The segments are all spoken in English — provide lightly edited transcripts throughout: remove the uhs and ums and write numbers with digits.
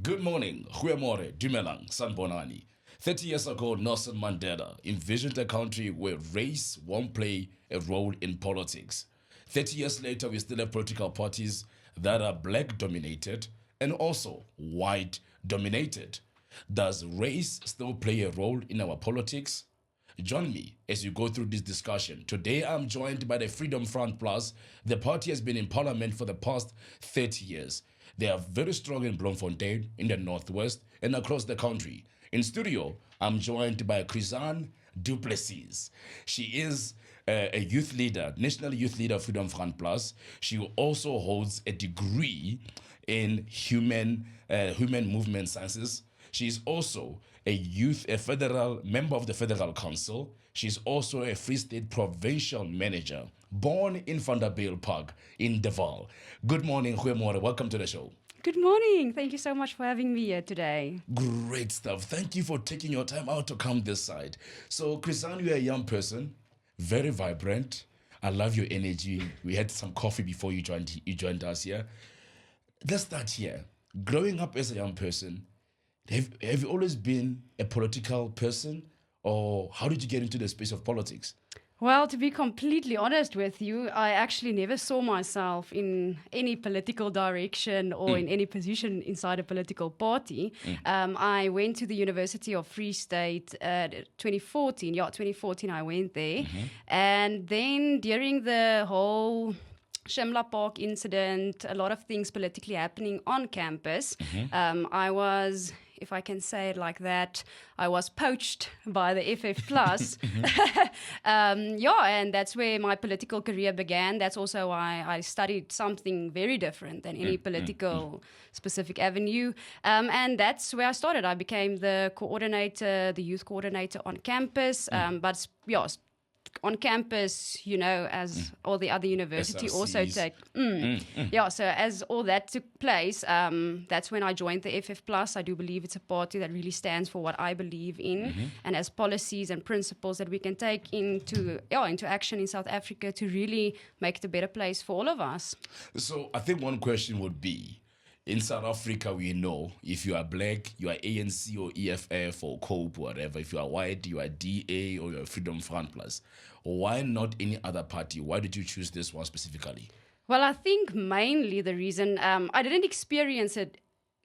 Good morning, Goeiemorgen, Dumelang, Sanbonani. 30 years ago, Nelson Mandela envisioned a country where race won't play a role in politics. 30 years later, we still have political parties that are black-dominated and also white-dominated. Does race still play a role in our politics? Join me as you go through this discussion. Today, I'm joined by the Vryheidsfront Plus. The party has been in parliament for the past 30 years. They are very strong in Bloemfontein, in the northwest, and across the country. In studio, I'm joined by Chriszaan Du Plessis. She is a youth leader, national youth leader of Vryheidsfront Plus. She also holds a degree in human movement sciences. She is also a federal member of the Federal Council. She's also a Free State provincial manager, born in Vanderbilt Park in De Waal. Good morning, Goeiemorgen. Welcome to the show. Good morning. Thank you so much for having me here today. Great stuff. Thank you for taking your time out to come this side. So, Chriszaan, you're a young person, very vibrant. I love your energy. We had some coffee before you joined us here. Let's start here. Growing up as a young person, have you always been a political person, or how did you get into the space of politics? Well, to be completely honest with you, I actually never saw myself in any political direction or in any position inside a political party. I went to the University of Free State 2014. Yeah, 2014 I went there. And then during the whole Shimla Park incident, a lot of things politically happening on campus, I was, if I can say it like that, I was poached by the FF Plus. And that's where my political career began. That's also why I studied something very different than any political specific avenue. And that's where I started. I became the youth coordinator on campus. On campus, as all the other universities also take. So as all that took place, that's when I joined the FF Plus. I do believe it's a party that really stands for what I believe in, and has policies and principles that we can take into action in South Africa to really make it a better place for all of us. So I think one question would be, in South Africa, we know if you are black, you are ANC or EFF or COPE, whatever. If you are white, you are DA or you are Vryheidsfront Plus. Why not any other party? Why did you choose this one specifically? Well, I think mainly the reason I didn't experience it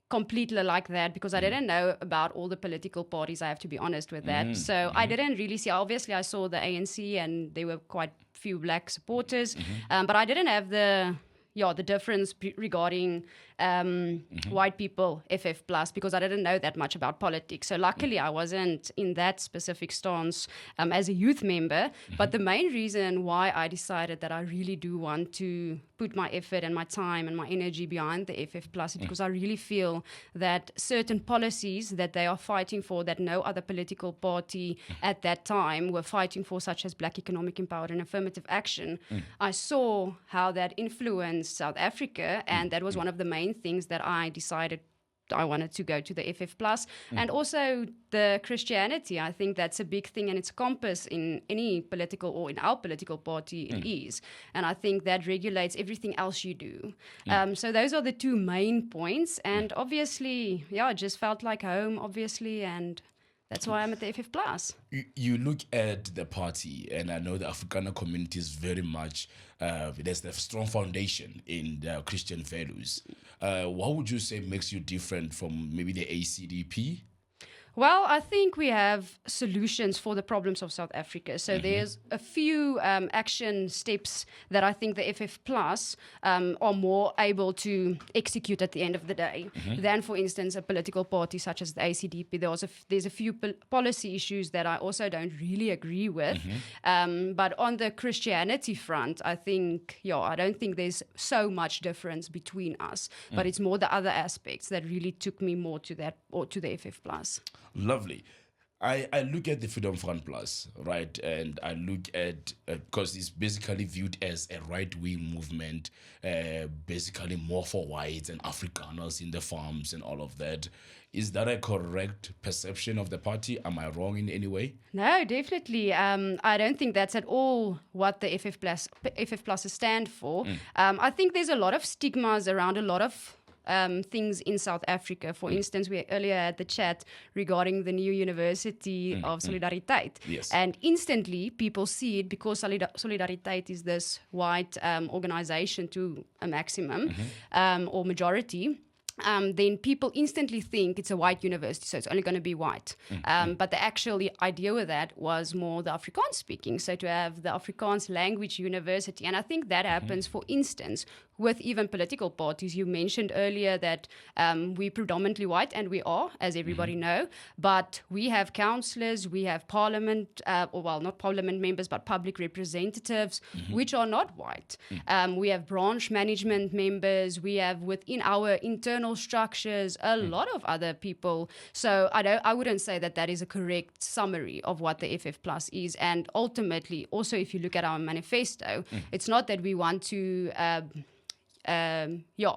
completely like that because I didn't know about all the political parties, I have to be honest with that. So I didn't really see, obviously I saw the ANC and there were quite few black supporters, but I didn't have the difference regarding white people, FF Plus, because I didn't know that much about politics. So luckily I wasn't in that specific stance as a youth member. But the main reason why I decided that I really do want to put my effort and my time and my energy behind the FF Plus is because I really feel that certain policies that they are fighting for, that no other political party at that time were fighting for, such as black economic empowerment and affirmative action, I saw how that influenced South Africa, and that was one of the main things that I decided I wanted to go to the FF Plus. And also the Christianity, I think that's a big thing, and it's a compass in any political or in our political party it is. And I think that regulates everything else you do. So those are the two main points. And obviously, it just felt like home, obviously, and that's why I'm at the FF Plus. You look at the party, and I know the Afrikaner community is very much, there's a strong foundation in their Christian values. What would you say makes you different from maybe the ACDP? Well, I think we have solutions for the problems of South Africa. So there's a few action steps that I think the FF Plus are more able to execute at the end of the day than, for instance, a political party such as the ACDP. There's a few policy issues that I also don't really agree with. But on the Christianity front, I think, I don't think there's so much difference between us. But it's more the other aspects that really took me more to that, or to the FF Plus. Lovely. I look at the Vryheidsfront Plus, right, and I look at because it's basically viewed as a right-wing movement, basically more for whites and Afrikaners in the farms and all of that. Is that a correct perception of the party? Am I wrong in any way? No, definitely. I don't think that's at all what the FF Pluses stand for. I think there's a lot of stigmas around a lot of things in South Africa. For instance, we earlier had the chat regarding the new University of Solidariteit. Yes. And instantly people see it because Solidariteit is this white organization to a maximum or majority. Then people instantly think it's a white university, so it's only going to be white. But the actual idea with that was more the Afrikaans speaking, so to have the Afrikaans language university. And I think that happens, for instance, with even political parties. You mentioned earlier that we're predominantly white, and we are, as everybody know, but we have councillors, we have parliament, not parliament members, but public representatives, which are not white. We have branch management members, we have within our internal structures a lot of other people. So I wouldn't say that that is a correct summary of what the FF Plus is. And ultimately, also if you look at our manifesto, it's not that we want to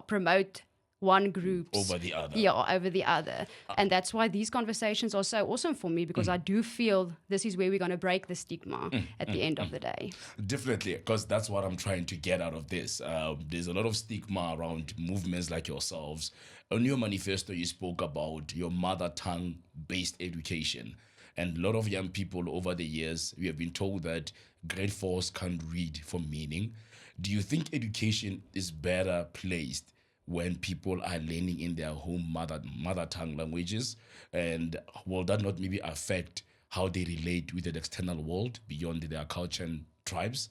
promote one group over the other. Yeah, over the other. And that's why these conversations are so awesome for me, because I do feel this is where we're going to break the stigma at the end of the day. Definitely, because that's what I'm trying to get out of this. There's a lot of stigma around movements like yourselves. On your manifesto, you spoke about your mother tongue-based education. And a lot of young people over the years, we have been told that grade 4s can't read for meaning. Do you think education is better placed when people are learning in their home mother tongue languages? And will that not maybe affect how they relate with the external world beyond their culture and tribes?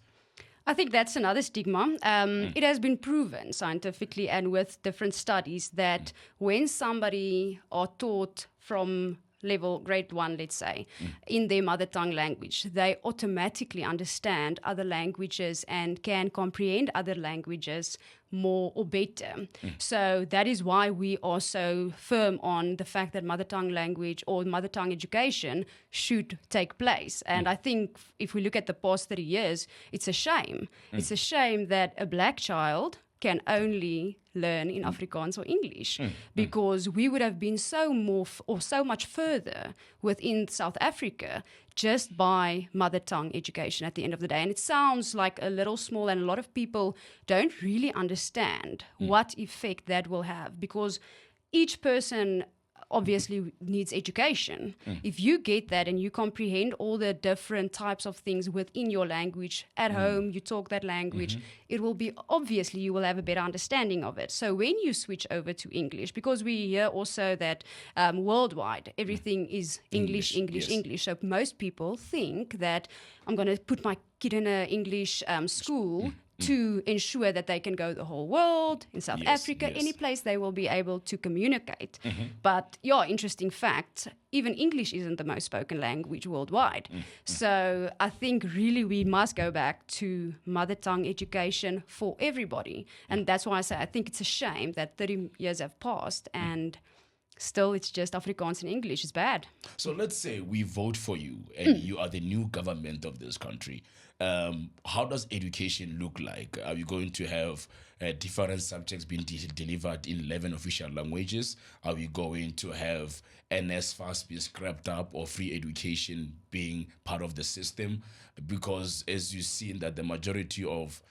I think that's another stigma. It has been proven scientifically and with different studies that when somebody are taught from level grade 1, let's say, in their mother tongue language, they automatically understand other languages and can comprehend other languages more or better. So that is why we are so firm on the fact that mother tongue language or mother tongue education should take place. And I think if we look at the past 30 years, it's a shame. It's a shame that a black child can only learn in Afrikaans or English, because we would have been so much further within South Africa just by mother tongue education at the end of the day. And it sounds like a little small, and a lot of people don't really understand what effect that will have, because each person obviously needs education. If you get that and you comprehend all the different types of things within your language at home, you talk that language, it will be obviously you will have a better understanding of it. So when you switch over to English, because we hear also that worldwide everything is English. So most people think that I'm going to put my kid in an English school to ensure that they can go the whole world, in South Africa, any place they will be able to communicate. But, interesting fact, even English isn't the most spoken language worldwide. So I think really we must go back to mother tongue education for everybody. And that's why I say I think it's a shame that 30 years have passed and still it's just Afrikaans and English. It's bad. So let's say we vote for you and you are the new government of this country. How does education look like? Are you going to have different subjects being delivered in 11 official languages? Are we going to have NSFAS be scrapped up or free education being part of the system? Because as you've seen that the majority of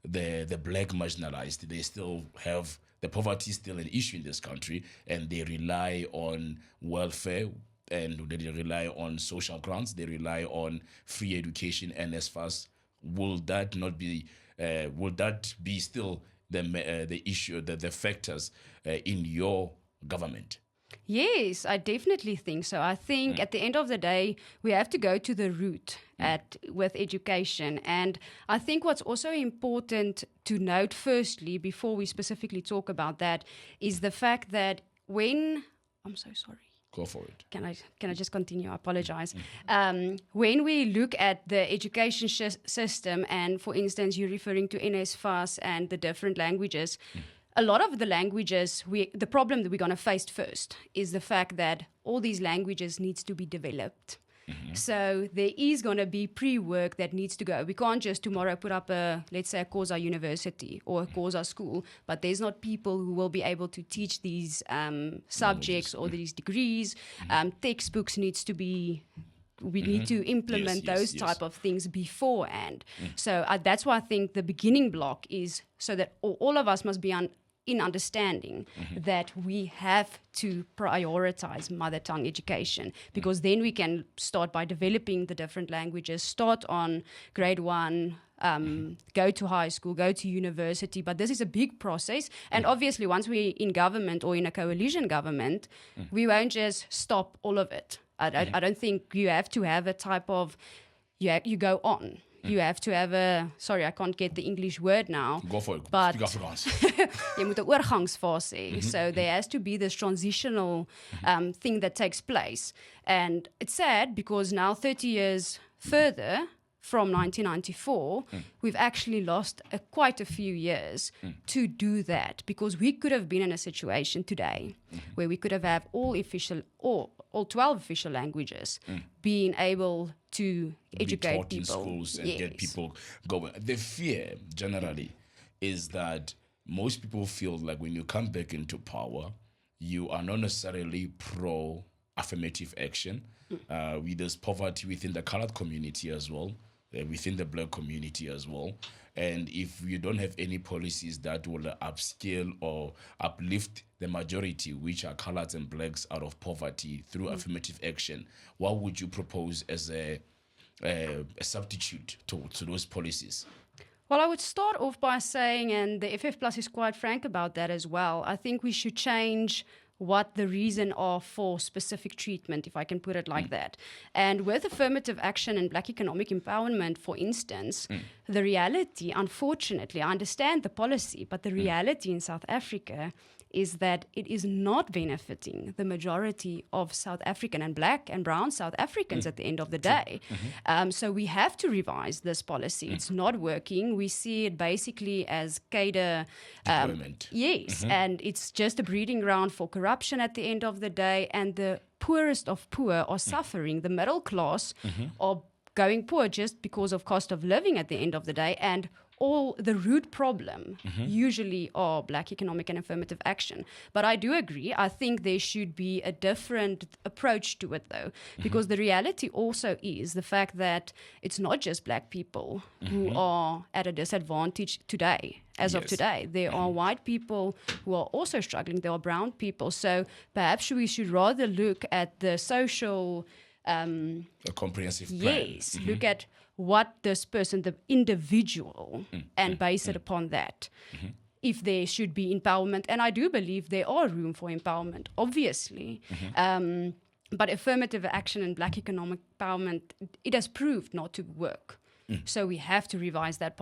the black marginalized, they still have, the poverty is still an issue in this country, and they rely on welfare, and they rely on social grants, they rely on free education and NSFAS. Will that not be? Will that be still the issue, the factors in your government? Yes, I definitely think so. I think at the end of the day, we have to go to the root with education. And I think what's also important to note firstly, before we specifically talk about that, is the fact that when... I'm so sorry. Go for it. Can I just continue? I apologize. When we look at the education system, and for instance, you're referring to NSFAS and the different languages, a lot of the languages, the problem that we're going to face first is the fact that all these languages needs to be developed. So there is going to be pre-work that needs to go. We can't just tomorrow put up let's say a Xhosa university or a Xhosa school, but there's not people who will be able to teach these subjects or these degrees. Textbooks needs to be, we need to implement those type of things beforehand. So that's why I think the beginning block is so that all of us must be in understanding that we have to prioritize mother tongue education, because then we can start by developing the different languages, start on grade 1, go to high school, go to university. But this is a big process. And obviously, once we're in government or in a coalition government, we won't just stop all of it. I don't think you have to have a type of, you go on. You have to have sorry, I can't get the English word now. Go for it. But Speak Afrikaans. jy moet 'n oorgangsfase hê. So there has to be this transitional thing that takes place. And it's sad because now 30 years further from 1994, we've actually lost quite a few years to do that, because we could have been in a situation today where we could have all official or all 12 official languages being able to educate taught people in schools and get people going. The fear generally is that most people feel like when you come back into power, you are not necessarily pro affirmative action. There's poverty within the colored community as well, within the black community as well. And if you don't have any policies that will upscale or uplift the majority, which are coloreds and blacks, out of poverty through affirmative action, what would you propose as a substitute to those policies? Well, I would start off by saying, and the FF Plus is quite frank about that as well, I think we should change what the reason are for specific treatment, if I can put it like that. And with affirmative action and black economic empowerment, for instance, the reality, unfortunately, I understand the policy, but the reality in South Africa is that it is not benefiting the majority of South African and black and brown South Africans at the end of the day. So we have to revise this policy. It's not working. We see it basically as cadre deployment. Yes, and it's just a breeding ground for corruption at the end of the day, and the poorest of poor are suffering. The middle class are going poor just because of cost of living at the end of the day, and all the root problem usually are black economic and affirmative action. But I do agree. I think there should be a different approach to it, though, because the reality also is the fact that it's not just black people who are at a disadvantage today. As of today, there are white people who are also struggling. There are brown people. So perhaps we should rather look at the social a comprehensive plan. Yes, look at what this person, the individual, and base it upon that. If there should be empowerment, and I do believe there are room for empowerment, obviously. But affirmative action and black economic empowerment, it has proved not to work. So we have to revise that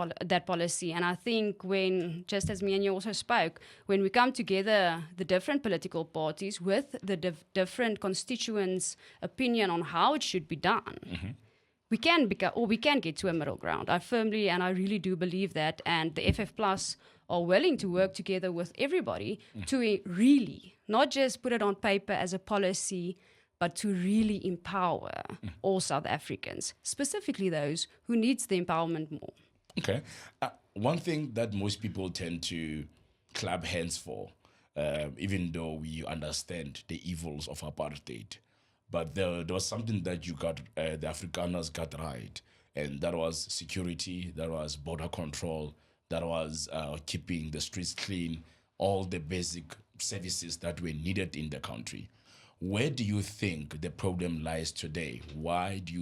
policy. And I think when, just as me and you also spoke, when we come together, the different political parties with the different constituents' opinion on how it should be done, we can get to a middle ground. I firmly and I really do believe that. And the FF Plus are willing to work together with everybody to really not just put it on paper as a policy, but to really empower all South Africans, specifically those who needs the empowerment more. Okay. One thing that most people tend to clap hands for, even though we understand the evils of apartheid, but there was something that you got, the Afrikaners got right, and that was security, that was border control, that was keeping the streets clean, all the basic services that were needed in the country. Where do you think the problem lies today? Where do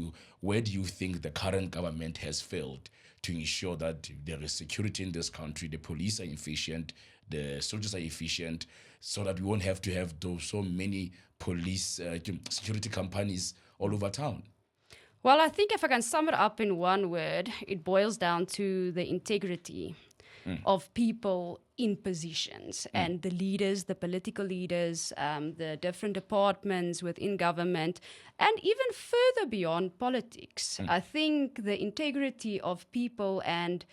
you think the current government has failed to ensure that there is security in this country, the police are efficient, the soldiers are efficient, so that we won't have to have so many police security companies all over town? Well, I think if I can sum it up in one word, it boils down to the integrity of people in positions and the leaders, the political leaders, the different departments within government, and even further beyond politics. I think the integrity of people and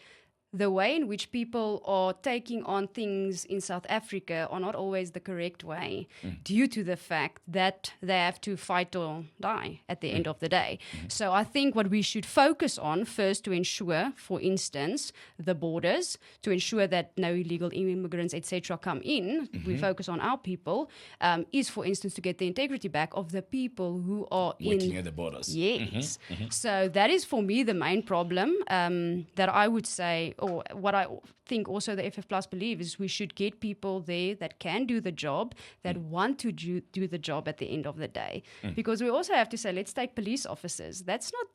the way in which people are taking on things in South Africa are not always the correct way due to the fact that they have to fight or die at the end of the day. So I think what we should focus on first to ensure, for instance, the borders, to ensure that no illegal immigrants, etc., come in, we focus on our people, is, for instance, to get the integrity back of the people who are working at the borders. Yes. So that is, for me, the main problem that I would say, or what I think also the FF Plus believe is we should get people there that can do the job, that want to do the job at the end of the day. Because we also have to say, let's take police officers. That's not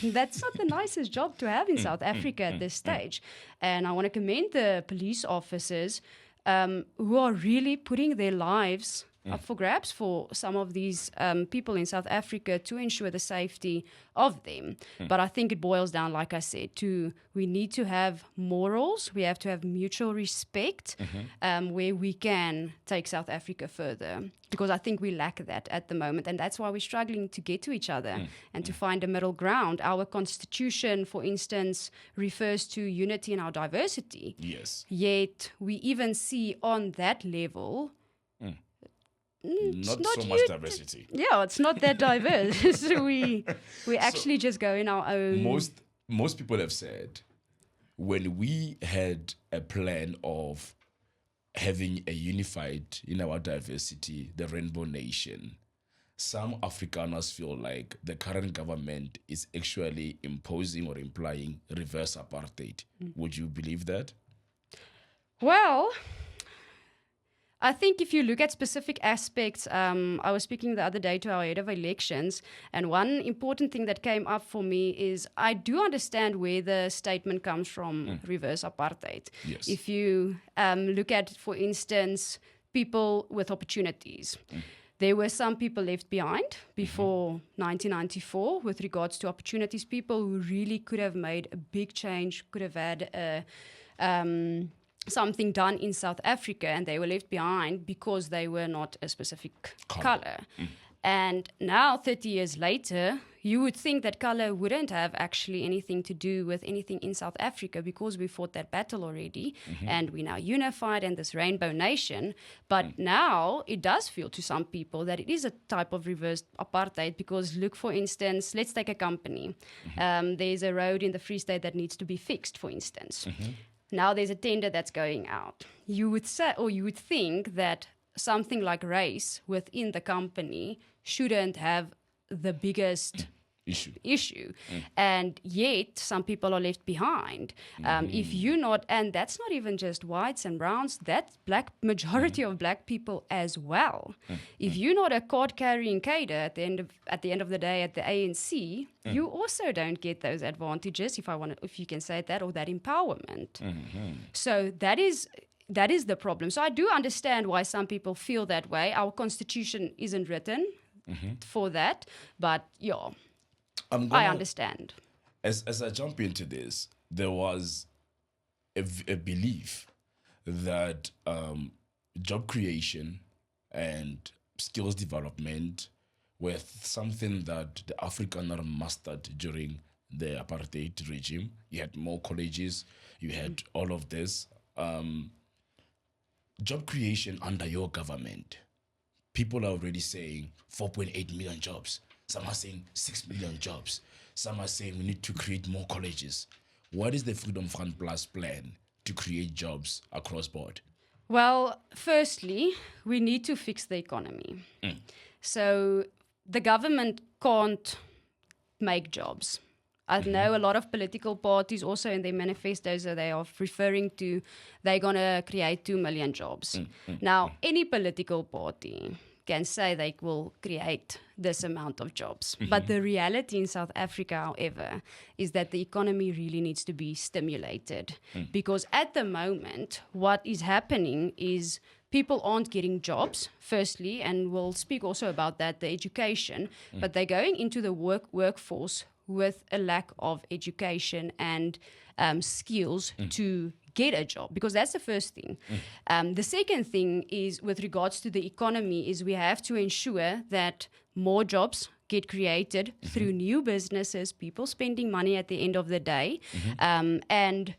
the nicest job to have in South Africa at this stage. And I want to commend the police officers who are really putting their lives up for grabs for some of these people in South Africa to ensure the safety of them. But I think it boils down, like I said, to we need to have morals, we have to have mutual respect where we can take South Africa further. Because I think we lack that at the moment, and that's why we're struggling to get to each other and to find a middle ground. Our constitution, for instance, refers to unity in our diversity. Yes. Yet we even see on that level Not so much diversity. Yeah, it's not that diverse. So we actually just go in our own. Most people have said when we had a plan of having a unified in our diversity, the Rainbow Nation, some Afrikaners feel like the current government is actually imposing or implying reverse apartheid. Would you believe that? Well, I think if you look at specific aspects, I was speaking the other day to our head of elections, and one important thing that came up for me is I do understand where the statement comes from, reverse apartheid. Yes. If you look at, for instance, people with opportunities. There were some people left behind before 1994 with regards to opportunities, people who really could have made a big change, could have had something done in South Africa, and they were left behind because they were not a specific color. And now, 30 years later, you would think that color wouldn't have actually anything to do with anything in South Africa because we fought that battle already and we're now unified and this rainbow nation. But now it does feel to some people that it is a type of reverse apartheid because look, for instance, let's take a company. There's a road in the Free State that needs to be fixed, for instance. Now there's a tender that's going out. You would say, or you would think that something like race within the company shouldn't have the biggest issue. And yet some people are left behind. If you're not, and that's not even just whites and browns, that's majority of black people as well. If you're not a card carrying cadre at the end of the day at the ANC, you also don't get those advantages, if you can say that, or that empowerment. So that is the problem. So I do understand why some people feel that way. Our constitution isn't written for that, but yeah, I understand. As I jump into this, there was a belief that job creation and skills development were something that the Afrikaner mastered during the apartheid regime. You had more colleges, you had all of this. Job creation under your government, people are already saying 4.8 million jobs. Some are saying 6 million jobs. Some are saying we need to create more colleges. What is the Vryheidsfront Plus plan to create jobs across board? Well, firstly, we need to fix the economy. So the government can't make jobs. I know a lot of political parties also in their manifestos they are referring to they're going to create 2 million jobs. Now, any political party can say they will create this amount of jobs. But the reality in South Africa, however, is that the economy really needs to be stimulated. Because at the moment, what is happening is people aren't getting jobs, firstly, and we'll speak also about that, the education, but they're going into the workforce with a lack of education and skills to get a job, because that's the first thing. The second thing is with regards to the economy is we have to ensure that more jobs get created through new businesses, people spending money at the end of the day, and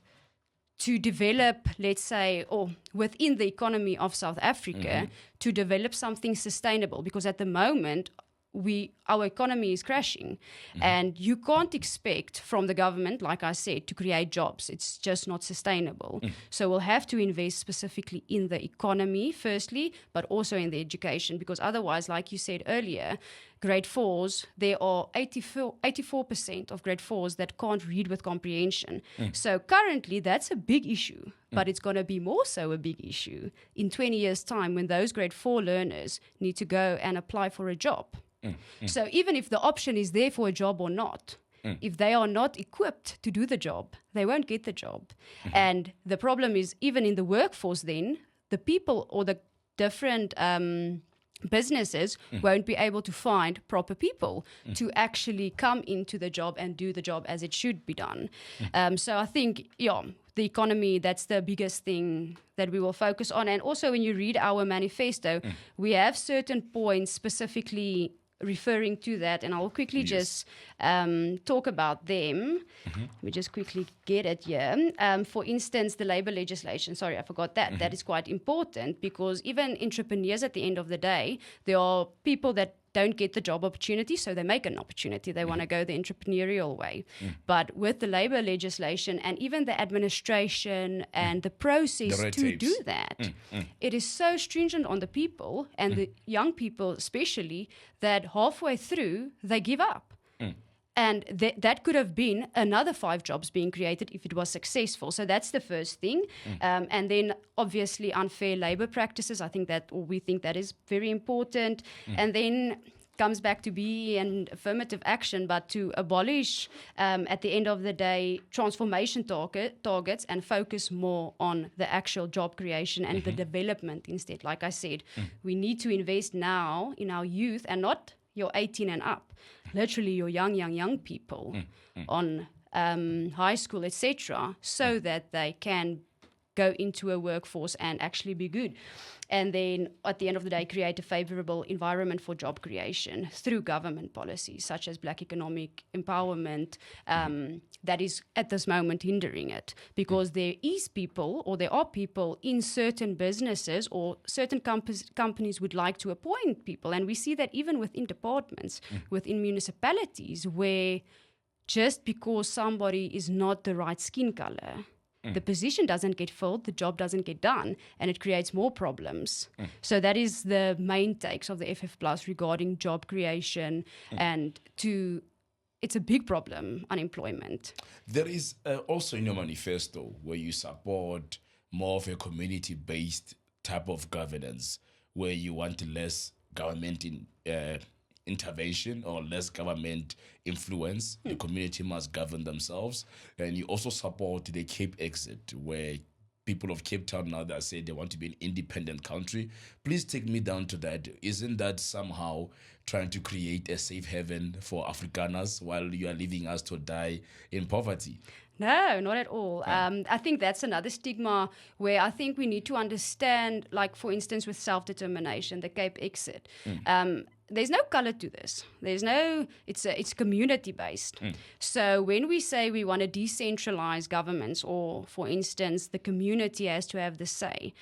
to develop, let's say, or within the economy of South Africa, to develop something sustainable. Because at the moment, our economy is crashing, and you can't expect from the government, like I said, to create jobs. It's just not sustainable. So we'll have to invest specifically in the economy firstly, but also in the education, because otherwise, like you said earlier, grade 4s, there are 84% of grade 4s that can't read with comprehension. So currently that's a big issue, but it's going to be more so a big issue in 20 years' time when those grade 4 learners need to go and apply for a job. So even if the option is there for a job or not, if they are not equipped to do the job, they won't get the job. And the problem is, even in the workforce then, the people or the different businesses won't be able to find proper people to actually come into the job and do the job as it should be done. So I think, the economy, that's the biggest thing that we will focus on. And also when you read our manifesto, we have certain points specifically referring to that, and I'll quickly just talk about them. Let me just quickly get it here. For instance, the labor legislation. Sorry, I forgot that. That is quite important, because even entrepreneurs at the end of the day, there are people that don't get the job opportunity, so they make an opportunity. They want to go the entrepreneurial way. But with the labor legislation and even the administration and the process to do that, it is so stringent on the people and the young people especially, that halfway through they give up. And that could have been another 5 jobs being created if it was successful. So that's the first thing. And then obviously unfair labor practices. We think that is very important. And then comes back to BE and affirmative action, but to abolish, at the end of the day, transformation targets and focus more on the actual job creation and the development instead. Like I said, we need to invest now in our youth, and not your 18 and up, literally your young people on high school, etc., so that they can go into a workforce and actually be good. And then at the end of the day, create a favorable environment for job creation through government policies such as Black economic empowerment, that is at this moment hindering it, because there are people in certain businesses or certain companies would like to appoint people. And we see that even within departments, within municipalities, where just because somebody is not the right skin color, the position doesn't get filled, the job doesn't get done, and it creates more problems. So that is the main takes of the FF Plus regarding job creation, and it's a big problem, unemployment. There is also in your manifesto where you support more of a community-based type of governance, where you want less government intervention or less government influence. The community must govern themselves. And you also support the Cape exit, where people of Cape Town now that say they want to be an independent country. Please take me down to that. Isn't that somehow trying to create a safe haven for Afrikaners while you are leaving us to die in poverty? No, not at all. I think that's another stigma where I think we need to understand, like, for instance, with self-determination, the Cape exit. There's no color to this. It's community-based. So when we say we want to decentralize governments, or, for instance, the community has to have the say,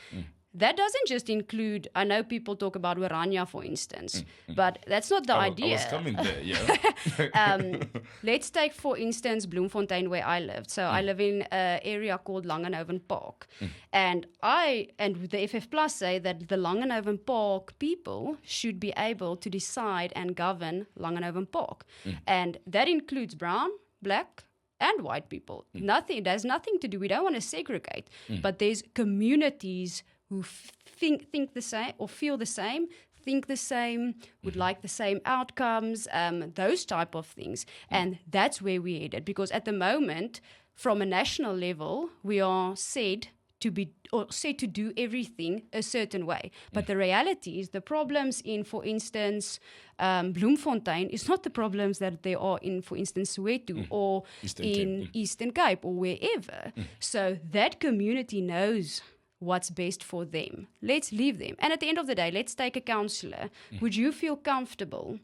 that doesn't just include, I know people talk about Oranje, for instance, but that's not the idea. I was coming there, yeah. Let's take, for instance, Bloemfontein, where I lived. So I live in an area called Langenhoven Park. And the FF Plus say that the Langenhoven Park people should be able to decide and govern Langenhoven Park. And that includes brown, black, and white people. There's nothing to do. We don't want to segregate, but there's communities who think the same or feel the same, think the same, would like the same outcomes, those type of things. And that's where we're headed, because at the moment, from a national level, we are said to do everything a certain way. But the reality is the problems in, for instance, Bloemfontein is not the problems that there are in, for instance, Soweto or Eastern Cape or wherever. So that community knows what's best for them. Let's leave them. And at the end of the day, let's take a councillor. Would you feel comfortable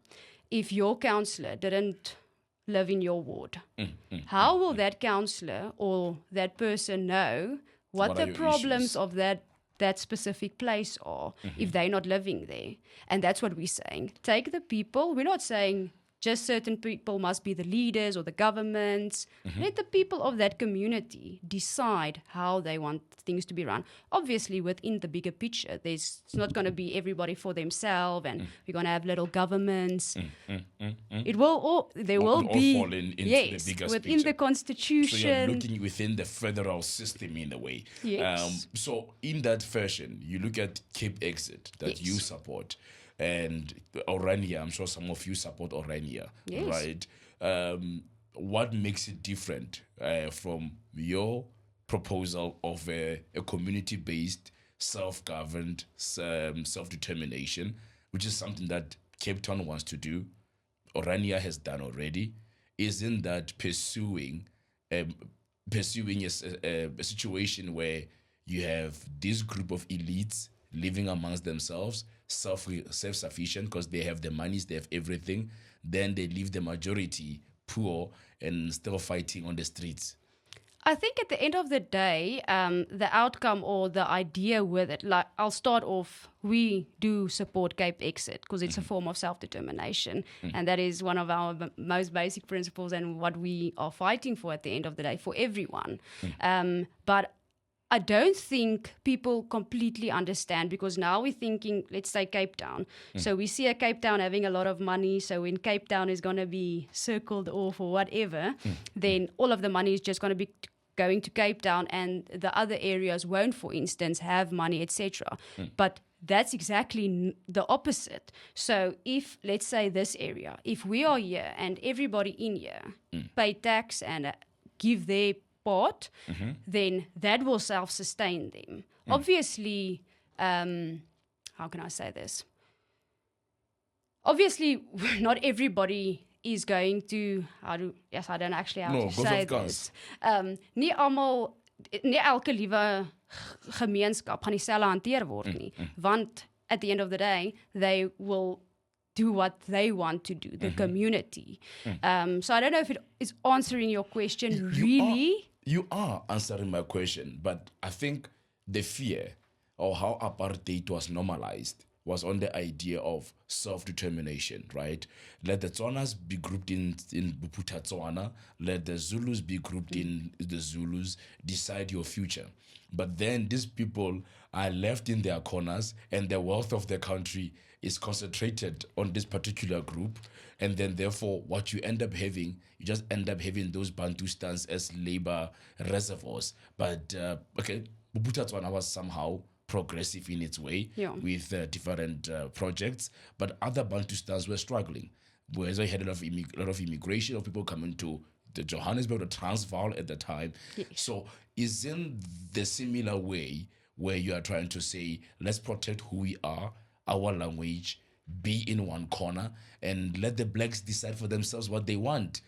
if your councillor didn't live in your ward. How will that councillor or that person know what the problems issues? of that specific place are if they're not living there? And that's what we're saying. Take the people. We're not saying just certain people must be the leaders or the governments. Let the people of that community decide how they want things to be run. Obviously, within the bigger picture, it's not going to be everybody for themselves, and we're going to have little governments. It will all there will all be fall into the bigger within picture. the constitution. So you're looking within the federal system in a way. Yes. So in that fashion, you look at Cape Exit that you support, and Orania. I'm sure some of you support Orania, right? What makes it different from your proposal of a community-based, self-governed, self-determination, which is something that Cape Town wants to do, Orania has done already? Isn't that pursuing a situation where you have this group of elites living amongst themselves, self-sufficient because they have the monies, they have everything, then they leave the majority poor and still fighting on the streets? I think at the end of the day, the outcome or the idea with it, like I'll start off, we do support Cape Exit because it's a form of self-determination, and that is one of our most basic principles and what we are fighting for at the end of the day for everyone. But I don't think people completely understand, because now we're thinking, let's say Cape Town. So we see a Cape Town having a lot of money. So when Cape Town is going to be circled off or whatever, then all of the money is just going to be going to Cape Town, and the other areas won't, for instance, have money, etc. But that's exactly the opposite. So if, let's say this area, if we are here and everybody in here pay tax and give their part, then that will self-sustain them. Obviously, how can I say this? Obviously, not everybody is going to, I don't actually have to say this. Nie elke liewe gemeenskap gaan dieselfde hanteer word nie. Want at the end of the day, they will do what they want to do, the community. So I don't know if it is answering your question really. You are answering my question, but I think the fear or how apartheid was normalized was on the idea of self-determination, right? Let the Tswanas be grouped in Buputa Tswana, let the Zulus be grouped in the Zulus, decide your future. But then these people are left in their corners, and the wealth of the country is concentrated on this particular group. And then therefore what you end up having, you just end up having those Bantustans as labor reservoirs. But okay, Buputa Tswana was somehow progressive in its way with different projects, but other Bantustans were struggling. Whereas I had a lot of immigration of people coming to the Johannesburg, the Transvaal at the time. So isn't the similar way where you are trying to say, let's protect who we are, our language, be in one corner, and let the blacks decide for themselves what they want?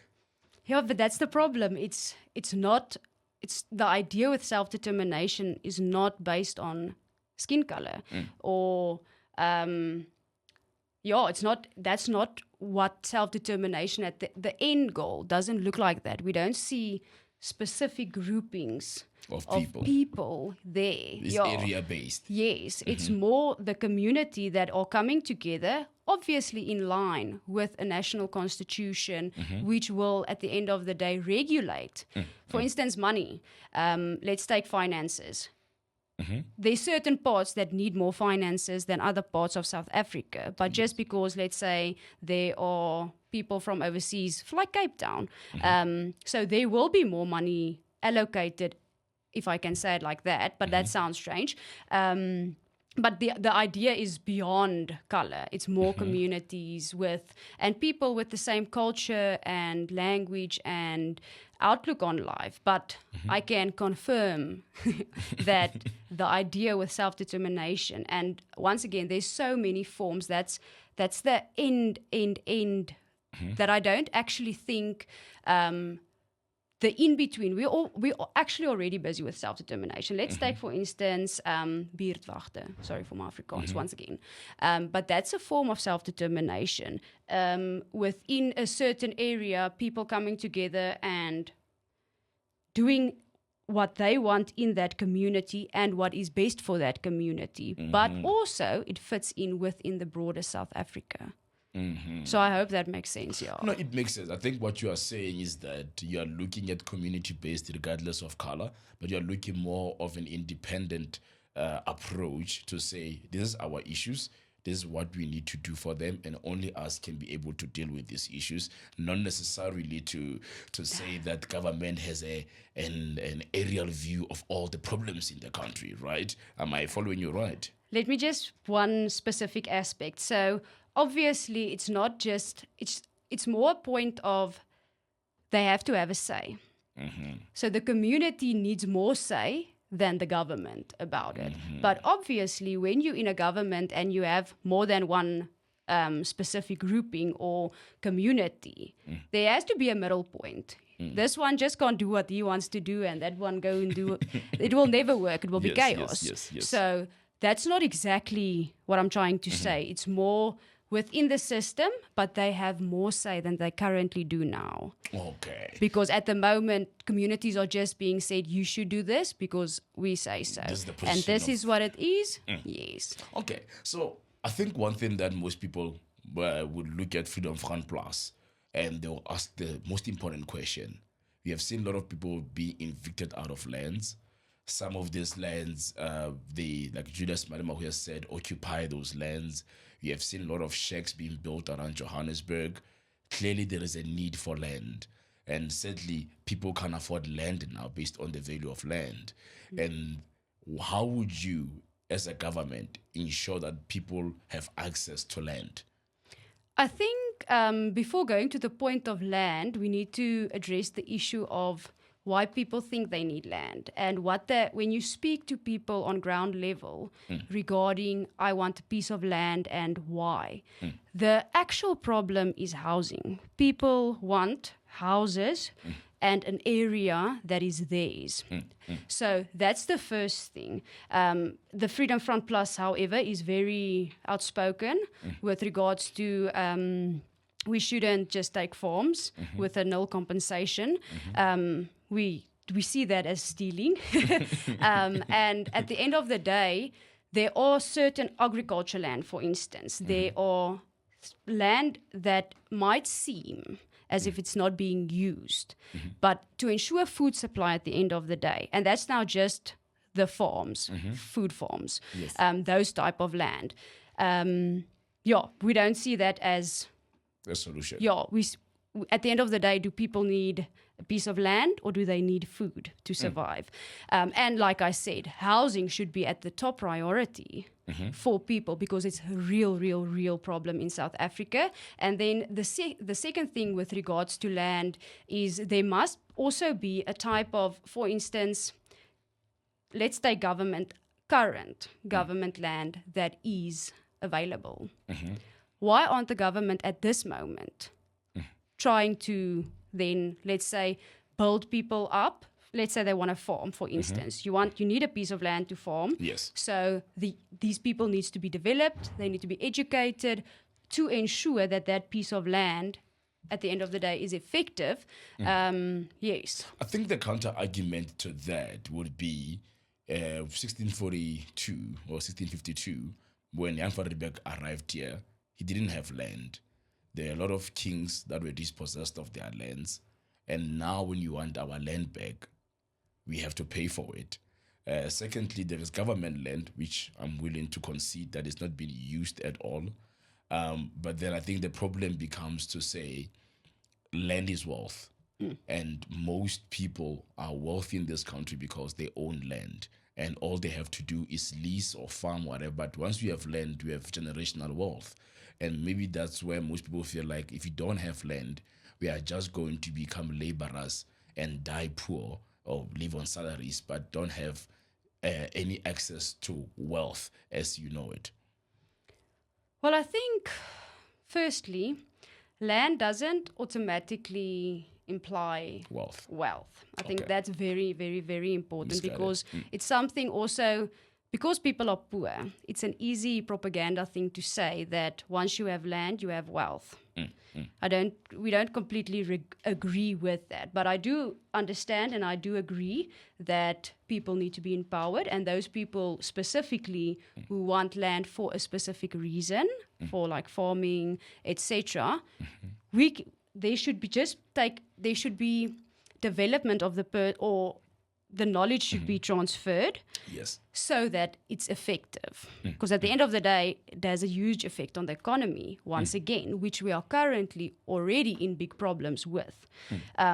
Yeah, but that's the problem. It's the idea with self-determination is not based on skin color or it's not. That's not what self-determination at the end goal doesn't look like. That we don't see specific groupings of people there. It's area based. Yes, it's more the community that are coming together, obviously in line with a national constitution, which will at the end of the day regulate. For instance, money. Let's take finances. There's certain parts that need more finances than other parts of South Africa. But just because, let's say, there are people from overseas, like Cape Town, so there will be more money allocated, if I can say it like that, but that sounds strange. But the idea is beyond color. It's more communities and people with the same culture and language and outlook on life. But I can confirm that the idea with self-determination, and once again, there's so many forms, that's the end that I don't actually think the in-between, we're actually already busy with self-determination. Let's take, for instance, buurtwagte. Sorry for my Afrikaans once again. But that's a form of self-determination. Within a certain area, people coming together and doing what they want in that community and what is best for that community. But also, it fits in within the broader South Africa. So I hope that makes sense, yeah. No, it makes sense. I think what you are saying is that you are looking at community-based regardless of color, but you are looking more of an independent approach to say, this is our issues, this is what we need to do for them, and only us can be able to deal with these issues, not necessarily to say that government has an aerial view of all the problems in the country, right? Am I following you right? Let me just one specific aspect. So obviously, it's not just, it's more a point of they have to have a say. So the community needs more say than the government about it. But obviously, when you're in a government and you have more than one specific grouping or community, there has to be a middle point. This one just can't do what he wants to do, and that one go and do it. It will never work. It will be chaos. Yes. So that's not exactly what I'm trying to say. It's more within the system, but they have more say than they currently do now. Okay. Because at the moment, communities are just being said, you should do this because we say so. And this is what it is? Yes. Okay. So I think one thing that most people would look at Vryheidsfront Plus and they'll ask the most important question. We have seen a lot of people being evicted out of lands. Some of these lands, they, like Julius Malema who has said, occupy those lands. We have seen a lot of shacks being built around Johannesburg. Clearly, there is a need for land. And sadly, people can't afford land now based on the value of land. And how would you, as a government, ensure that people have access to land? I think before going to the point of land, we need to address the issue of why people think they need land and when you speak to people on ground level regarding I want a piece of land and why, the actual problem is housing. People want houses and an area that is theirs. So that's the first thing. The Vryheidsfront Plus, however, is very outspoken with regards to we shouldn't just take farms with a nil compensation. We see that as stealing. And at the end of the day, there are certain agriculture land, for instance. There are land that might seem as if it's not being used. But to ensure food supply at the end of the day, and that's now just the farms, food farms, those type of land. We don't see that as a solution. At the end of the day, do people need a piece of land or do they need food to survive? And like I said, housing should be at the top priority for people because it's a real problem in South Africa. And then the second thing with regards to land is there must also be a type of, for instance, let's take current government land that is available. Why aren't the government at this moment trying to then, let's say, build people up? Let's say they want to farm, for instance. You need a piece of land to farm. Yes. So these people needs to be developed. They need to be educated to ensure that piece of land, at the end of the day, is effective. Yes. I think the counter argument to that would be 1642 or 1652, when Jan van Riebeeck arrived here, he didn't have land. There are a lot of kings that were dispossessed of their lands. And now when you want our land back, we have to pay for it. Secondly, there is government land, which I'm willing to concede that is not being used at all. But then I think the problem becomes to say land is wealth. And most people are wealthy in this country because they own land. And all they have to do is lease or farm, whatever. But once we have land, we have generational wealth. And maybe that's where most people feel like if you don't have land, we are just going to become laborers and die poor or live on salaries, but don't have any access to wealth as you know it. Well, I think, firstly, land doesn't automatically imply Wealth. I think that's very, very, very important because it's something also, because people are poor, it's an easy propaganda thing to say that once you have land, you have wealth. We don't completely agree with that, but I do understand and I do agree that people need to be empowered, and those people specifically who want land for a specific reason, for like farming, etc. There should be development of or the knowledge should be transferred. Yes. So that it's effective. Because at the end of the day, there's a huge effect on the economy, once again, which we are currently already in big problems with.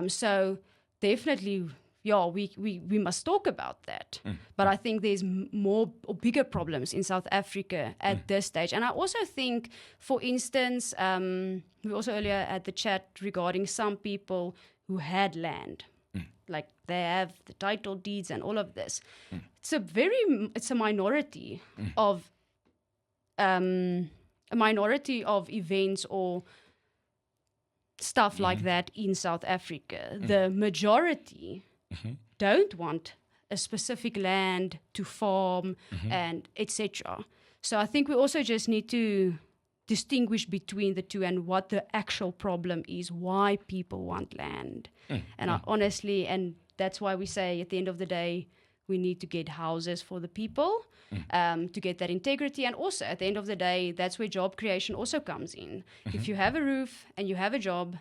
So definitely, we must talk about that. But I think there's more or bigger problems in South Africa at this stage. And I also think, for instance, we also earlier had the chat regarding some people who had land. Like they have the title deeds and all of this. It's a minority of events or stuff like that in South Africa. The majority don't want a specific land to farm and etc. So I think we also just need to distinguish between the two and what the actual problem is, why people want land. Honestly, and that's why we say at the end of the day, we need to get houses for the people to get that integrity. And also at the end of the day, that's where job creation also comes in. If you have a roof and you have a job,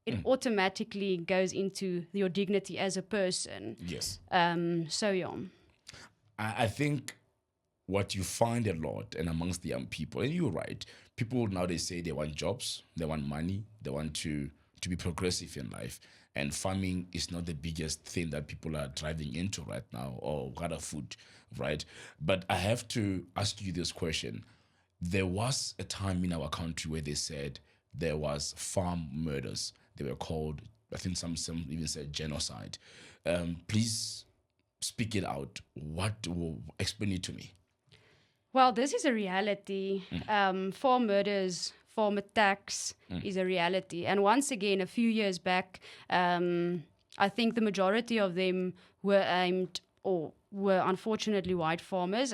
it automatically goes into your dignity as a person. Yes. I think what you find a lot and amongst the young people, and you're right, people now they say they want jobs, they want money, they want to be progressive in life. And farming is not the biggest thing that people are driving into right now, or rather food, right? But I have to ask you this question. There was a time in our country where they said there was farm murders. They were called, I think some even said genocide. Please speak it out. Explain it to me. Well, this is a reality. Farm murders, farm attacks is a reality. And once again, a few years back, I think the majority of them were aimed or were unfortunately white farmers.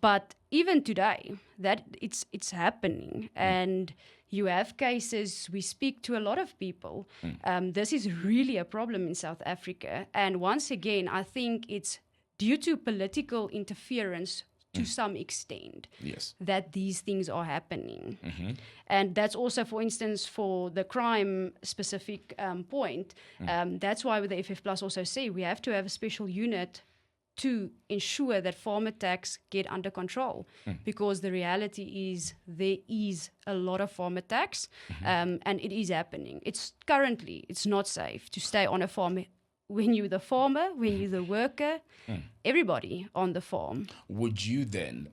But even today, that it's happening. And you have cases, we speak to a lot of people. This is really a problem in South Africa. And once again, I think it's due to political interference to some extent, yes, that these things are happening. And that's also, for instance, for the crime specific point. That's why with the FF Plus also say we have to have a special unit to ensure that farm attacks get under control, because the reality is there is a lot of farm attacks, and it is happening. It's not safe to stay on a farm when you're the farmer, when you're the worker, everybody on the farm. Would you then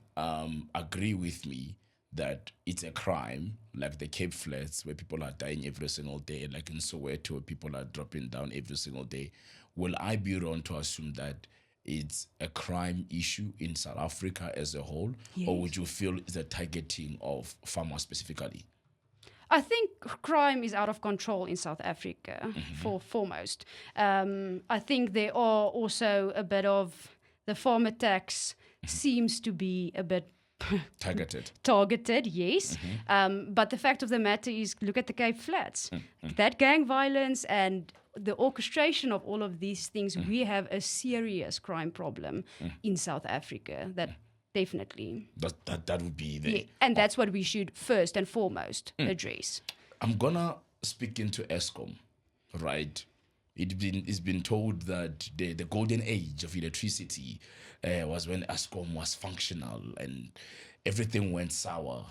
agree with me that it's a crime, like the Cape Flats, where people are dying every single day, like in Soweto, people are dropping down every single day? Will I be wrong to assume that it's a crime issue in South Africa as a whole? Yes. Or would you feel it's a targeting of farmers specifically? I think crime is out of control in South Africa, for foremost. I think there are also a bit of the farm attacks seems to be a bit targeted, yes. But the fact of the matter is, look at the Cape Flats. That gang violence and the orchestration of all of these things, we have a serious crime problem in South Africa that definitely. That would be the... Yeah, and that's what we should first and foremost address. I'm going to speak into Eskom, right? It's been told that the golden age of electricity was when Eskom was functional and everything went sour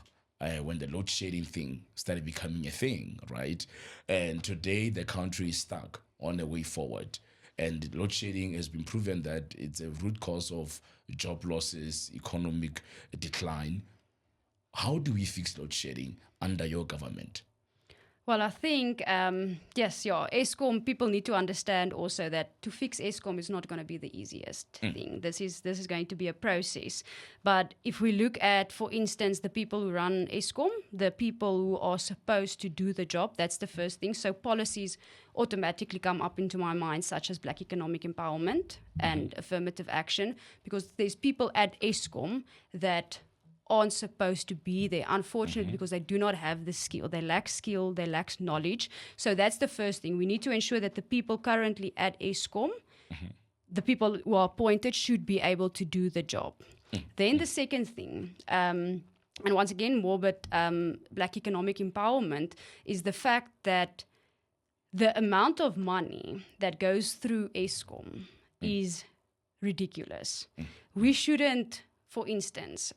when the load shedding thing started becoming a thing, right? And today the country is stuck on the way forward. And load shedding has been proven that it's a root cause of job losses, economic decline. How do we fix load shedding under your government? Well, I think, Eskom, people need to understand also that to fix Eskom is not going to be the easiest thing. This is going to be a process. But if we look at, for instance, the people who run Eskom, the people who are supposed to do the job, that's the first thing. So policies automatically come up into my mind, such as Black economic empowerment and affirmative action, because there's people at Eskom that aren't supposed to be there, unfortunately, because they do not have the skill. They lack skill, they lack knowledge. So that's the first thing. We need to ensure that the people currently at Eskom, the people who are appointed, should be able to do the job. Then the second thing, and once again, more but Black economic empowerment, is the fact that the amount of money that goes through Eskom is ridiculous. We shouldn't, for instance,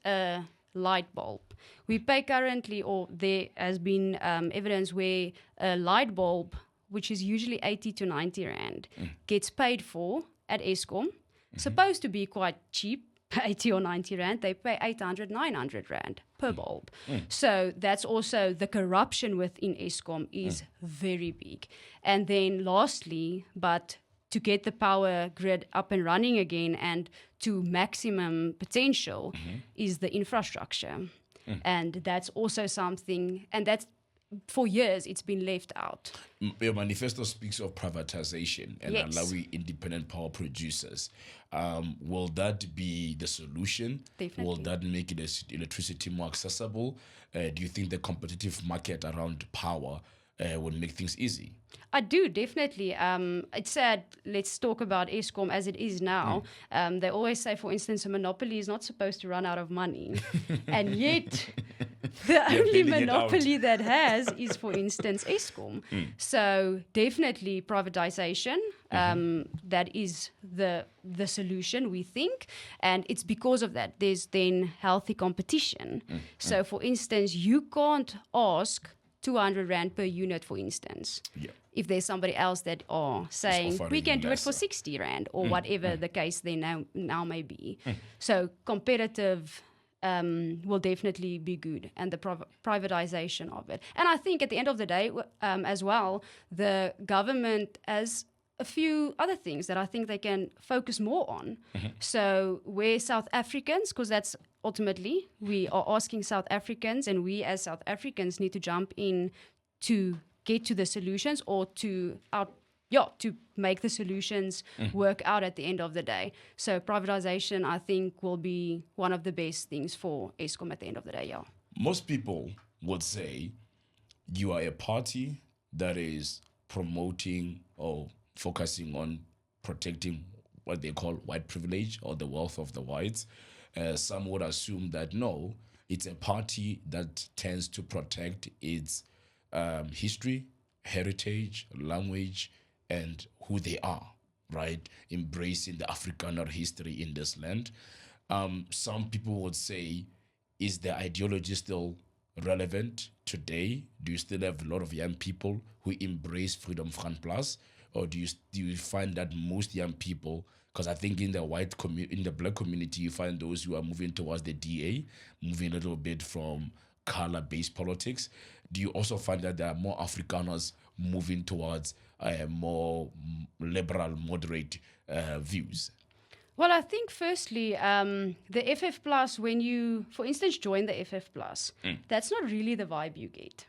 light bulb. We pay currently, or there has been evidence where a light bulb, which is usually 80 to 90 rand, gets paid for at Eskom, supposed to be quite cheap, 80 or 90 rand, they pay 800, 900 rand per bulb. So that's also the corruption within Eskom is very big. And then lastly, but to get the power grid up and running again and to maximum potential is the infrastructure. And that's also something, and that's for years it's been left out. Your manifesto speaks of privatization and allowing independent power producers. Will that be the solution? Definitely. Will that make the electricity more accessible? Do you think the competitive market around power will make things easy? I do, definitely. It's sad, let's talk about Eskom as it is now. They always say, for instance, a monopoly is not supposed to run out of money. And yet, the only monopoly that has is, for instance, Eskom. So definitely privatization, that is the solution, we think. And it's because of that, there's then healthy competition. So, for instance, you can't ask 200 rand per unit, for instance. If there's somebody else that are saying we can do it for 60 rand or whatever the case they now may be. So competitive will definitely be good, and the privatization of it. And I think at the end of the day, as well, the government has a few other things that I think they can focus more on. So where South Africans, because that's ultimately we are asking South Africans, and we as South Africans need to jump in to get to the solutions or to make the solutions work out at the end of the day. So privatization, I think, will be one of the best things for Eskom at the end of the day. Most people would say you are a party that is promoting or focusing on protecting what they call white privilege or the wealth of the whites. Some would assume that no, it's a party that tends to protect its history, heritage, language, and who they are, right? Embracing the Afrikaner history in this land. Some people would say, is the ideology still relevant today? Do you still have a lot of young people who embrace Vryheidsfront Plus? Or do you find that most young people, because I think in the in the black community, you find those who are moving towards the DA, moving a little bit from color-based politics. Do you also find that there are more Afrikaners moving towards more liberal, moderate views? Well, I think firstly, the FF Plus, when you, for instance, join the FF Plus, that's not really the vibe you get.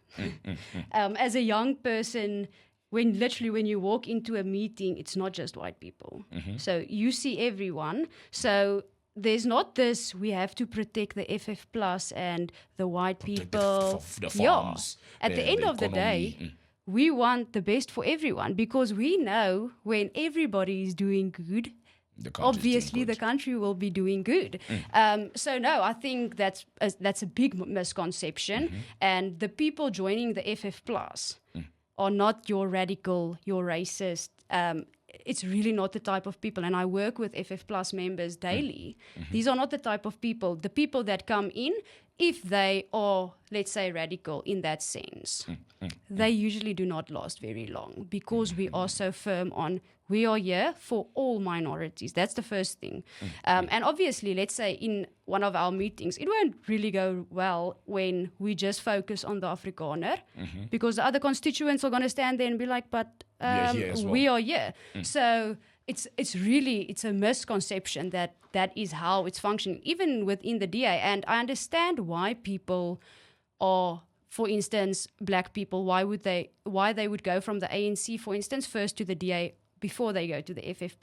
As a young person, when you walk into a meeting, it's not just white people. So you see everyone. So there's not this, we have to protect the FF Plus and the white people. The farms, At the end of the day, we want the best for everyone, because we know when everybody is doing good, obviously the country will be doing good. So no, I think that's a big misconception. And the people joining the FF Plus are not your radical, your racist. It's really not the type of people. And I work with FF Plus members daily. These are not the type of people. The people that come in, if they are, let's say, radical in that sense, they usually do not last very long because we are so firm on we are here for all minorities. That's the first thing. And obviously, let's say in one of our meetings, it won't really go well when we just focus on the Afrikaner because the other constituents are going to stand there and be like, but we are here. So it's a misconception that is how it's functioning, even within the DA. And I understand why people are, for instance, black people, why they would go from the ANC, for instance, first to the DA before they go to the FF+.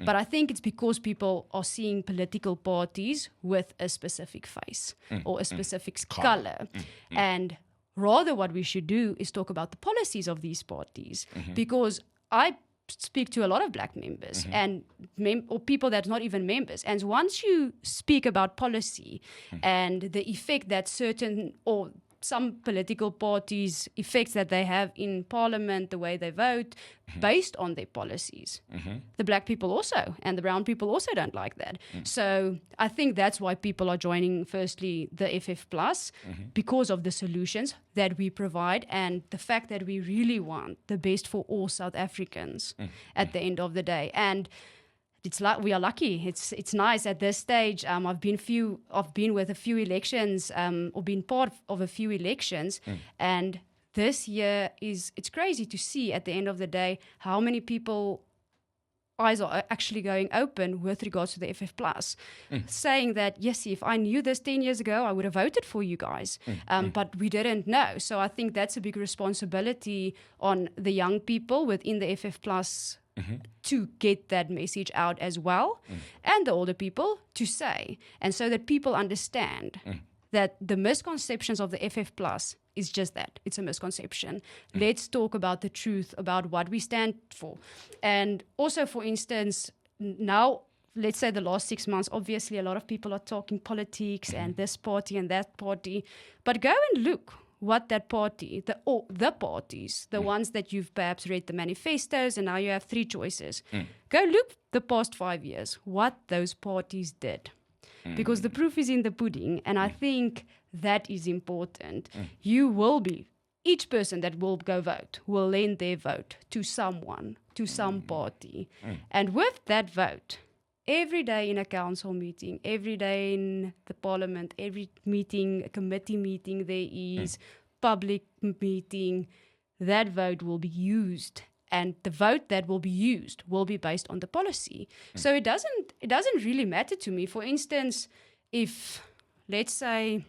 But I think it's because people are seeing political parties with a specific face or a specific color. And rather what we should do is talk about the policies of these parties, because I speak to a lot of black members and or people that's not even members. And once you speak about policy and the effect that certain or some political parties, effects that they have in parliament, the way they vote, based on their policies. The black people also, and the brown people also don't like that. So I think that's why people are joining, firstly, the FF+, because of the solutions that we provide and the fact that we really want the best for all South Africans at the end of the day. And it's like we are lucky. It's nice at this stage. I've been with a few elections, or been part of a few elections, and this year it's crazy to see at the end of the day how many people eyes are actually going open with regards to the FF+, saying that, yes, if I knew this 10 years ago, I would have voted for you guys, but we didn't know. So I think that's a big responsibility on the young people within the FF+, to get that message out as well, and the older people to say, and so that people understand that the misconceptions of the FF+ is just that. It's a misconception. Let's talk about the truth about what we stand for. And also, for instance, now, let's say the last 6 months, obviously a lot of people are talking politics and this party and that party, but go and look what that party, the parties, the ones that you've perhaps read the manifestos and now you have 3 choices. Go look the past 5 years, what those parties did. Because the proof is in the pudding, and I think that is important. You will be, each person that will go vote will lend their vote to someone, to some party. And with that vote, every day in a council meeting, every day in the parliament, every meeting, a committee meeting there is, public meeting, that vote will be used. And the vote that will be used will be based on the policy. So it doesn't really matter to me. For instance, if, let's say,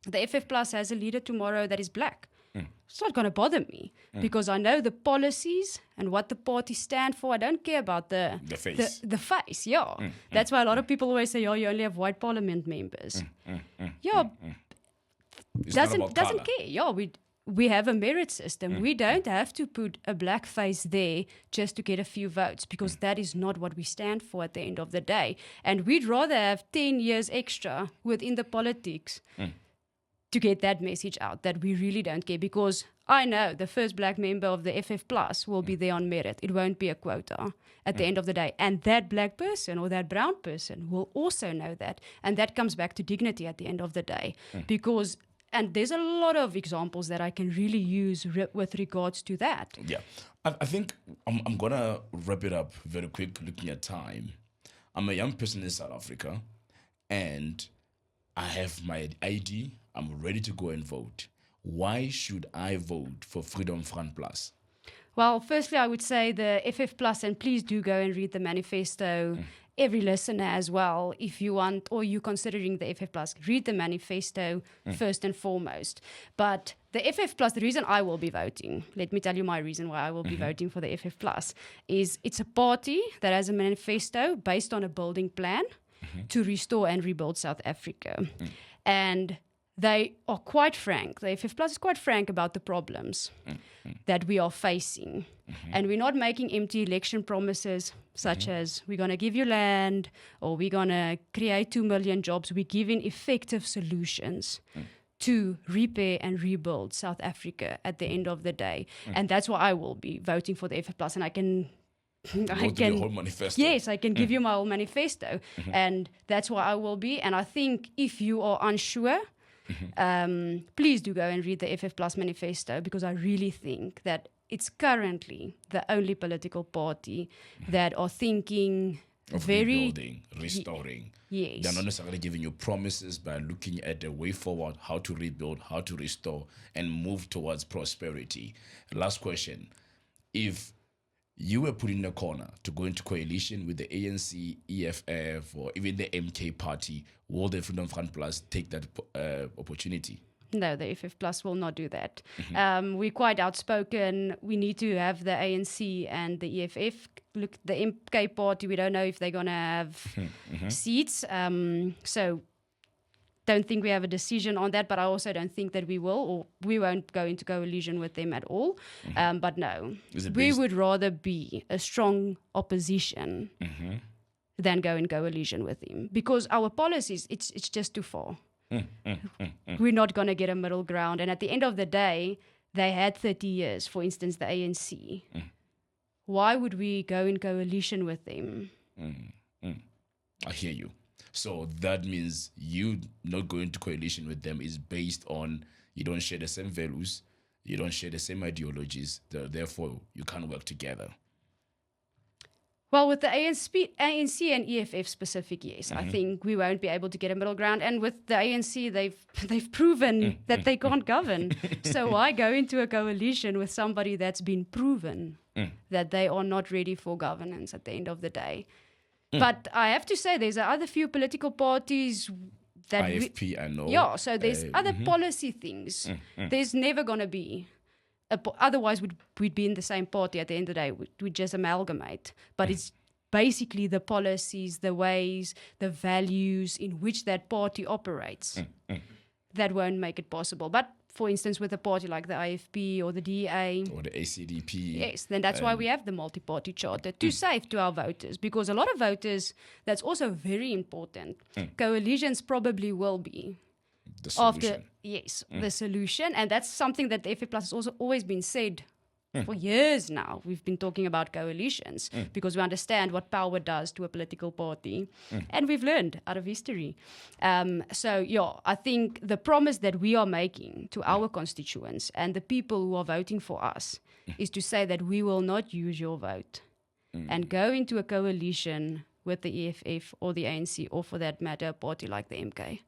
the FF+ has a leader tomorrow that is black, it's not going to bother me because I know the policies and what the parties stand for. I don't care about the face. The face, yeah. That's why a lot of people always say, oh, you only have white parliament members. Doesn't care. Yeah, we have a merit system. We don't have to put a black face there just to get a few votes, because that is not what we stand for at the end of the day. And we'd rather have 10 years extra within the politics to get that message out that we really don't care, because I know the first black member of the FF+ will be there on merit. It won't be a quota at the end of the day. And that black person or that brown person will also know that. And that comes back to dignity at the end of the day. Because, and there's a lot of examples that I can really use with regards to that. Yeah. I think I'm going to wrap it up very quick looking at time. I'm a young person in South Africa, and I have my ID. I'm ready to go and vote. Why should I vote for Vryheidsfront Plus? Well, firstly, I would say the FF+, and please do go and read the manifesto. Every listener as well, if you want, or you're considering the FF+, read the manifesto first and foremost. But the FF+, the reason I will be voting, let me tell you my reason why I will be voting for the FF+, is it's a party that has a manifesto based on a building plan to restore and rebuild South Africa. And they are quite frank. The FF+ is quite frank about the problems that we are facing. And we're not making empty election promises such as we're going to give you land or we're going to create 2 million jobs. We're giving effective solutions to repair and rebuild South Africa at the end of the day. And that's why I will be voting for the FF+. And I can Go through the whole manifesto. Yes, I can give you my whole manifesto. And that's why I will be. And I think if you are unsure, please do go and read the FF Plus manifesto, because I really think that it's currently the only political party that are thinking of very rebuilding, restoring. Yes. They're not necessarily giving you promises, by looking at the way forward, how to rebuild, how to restore, and move towards prosperity. Last question. If you were put in a corner to go into coalition with the ANC, EFF, or even the MK party, will the Vryheidsfront Plus take that opportunity? No, the FF Plus will not do that. We're quite outspoken. We need to have the ANC and the EFF. Look, the MK party, we don't know if they're going to have seats. So don't think we have a decision on that, but I also don't think that we will, or we won't go into coalition with them at all. But no, we would rather be a strong opposition than go in coalition with them, because our policies, it's just too far. We're not going to get a middle ground. And at the end of the day, they had 30 years, for instance, the ANC. Why would we go in coalition with them? I hear you. So that means you not going to coalition with them is based on you don't share the same values, you don't share the same ideologies, therefore you can't work together. Well, with the ANC and EFF specific, yes. I think we won't be able to get a middle ground. And with the ANC, they've proven that they can't govern. So why go into a coalition with somebody that's been proven that they are not ready for governance at the end of the day? But I have to say, there's other few political parties that IFP, I know. Yeah, so there's other policy things. There's never going to be. Otherwise, we'd be in the same party at the end of the day. We'd just amalgamate. But it's basically the policies, the ways, the values in which that party operates that won't make it possible. But for instance, with a party like the IFP or the DA or the ACDP. Yes, then that's why we have the multi-party charter, to save to our voters. Because a lot of voters, that's also very important. Coalitions probably will be the solution. The solution. And that's something that the FA Plus has also always been said for years now. We've been talking about coalitions because we understand what power does to a political party. And we've learned out of history. I think the promise that we are making to our constituents and the people who are voting for us is to say that we will not use your vote and go into a coalition with the EFF or the ANC, or for that matter, a party like the MK.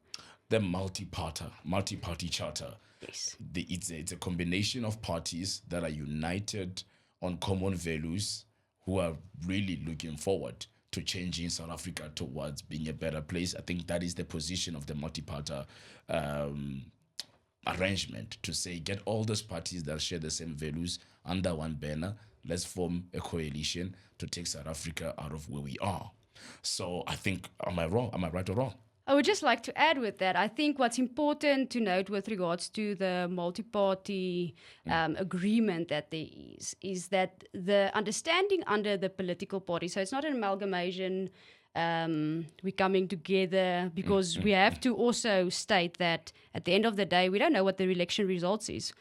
The multi-party charter. Yes. It's a combination of parties that are united on common values, who are really looking forward to changing South Africa towards being a better place. I think that is the position of the multi-party arrangement, to say, get all those parties that share the same values under one banner. Let's form a coalition to take South Africa out of where we are. So I think, am I wrong? Am I right or wrong? I would just like to add with that, I think what's important to note with regards to the multi-party agreement that there is that the understanding under the political party, so it's not an amalgamation, we're coming together, because we have to also state that at the end of the day, we don't know what the election results is.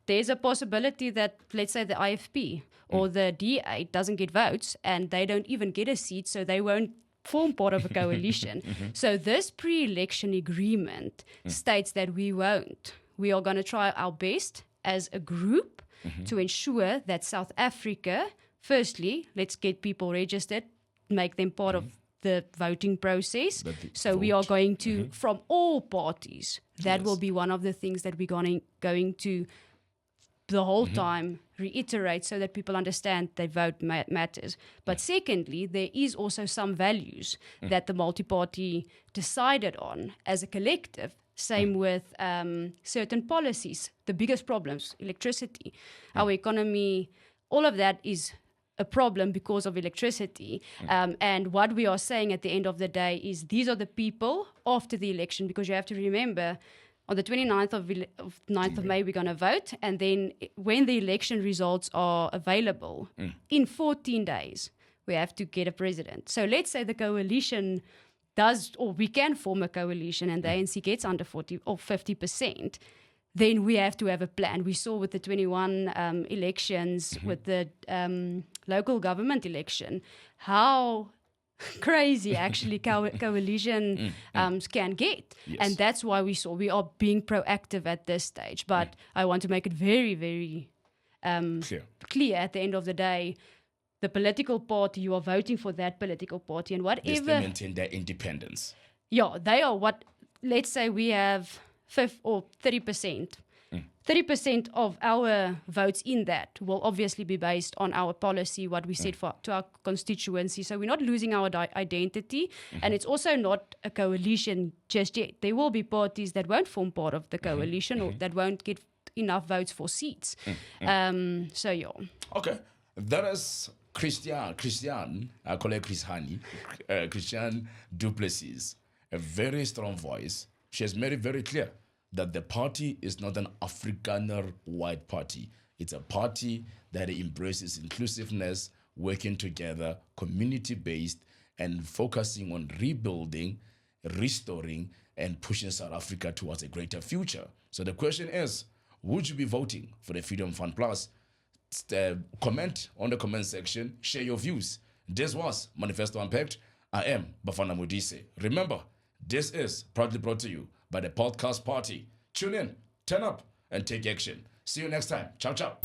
There's a possibility that, let's say, the IFP or the DA doesn't get votes and they don't even get a seat, so they won't form part of a coalition. So this pre-election agreement states that we won't. We are going to try our best as a group to ensure that South Africa, firstly, let's get people registered, make them part of the voting process. So we are going to, from all parties, that will be one of the things that we're going to the whole time reiterate, so that people understand that vote matters. But secondly, there is also some values that the multi-party decided on as a collective. Same with certain policies. The biggest problems, electricity, our economy, all of that is a problem because of electricity. And what we are saying at the end of the day is these are the people after the election, because you have to remember, on the 29th of May, we're going to vote. And then when the election results are available, in 14 days, we have to get a president. So let's say the coalition does, or we can form a coalition and the ANC gets under 40 or 50%. then we have to have a plan. We saw with the 21 elections, with the local government election, how crazy actually coalition can get. Yes. And that's why we are being proactive at this stage. But I want to make it very, very clear at the end of the day, the political party, you are voting for that political party, and whatever... They still maintain their independence. Yeah, they are what... Let's say we have 30%. 30% of our votes in that will obviously be based on our policy, what we said to our constituency. So we're not losing our identity, and it's also not a coalition just yet. There will be parties that won't form part of the coalition or that won't get enough votes for seats. So yeah. Okay, that is Chriszaan, I call her Chriszaan Du Plessis, a very strong voice. She has made it very clear that the party is not an Afrikaner-wide party. It's a party that embraces inclusiveness, working together, community-based, and focusing on rebuilding, restoring, and pushing South Africa towards a greater future. So the question is, would you be voting for the Vryheidsfront Plus? Comment on the comment section, share your views. This was Manifesto Unpacked. I am Bafana Modise. Remember, this is proudly brought to you by the Podcast Party. Tune in, turn up, and take action. See you next time. Ciao, ciao.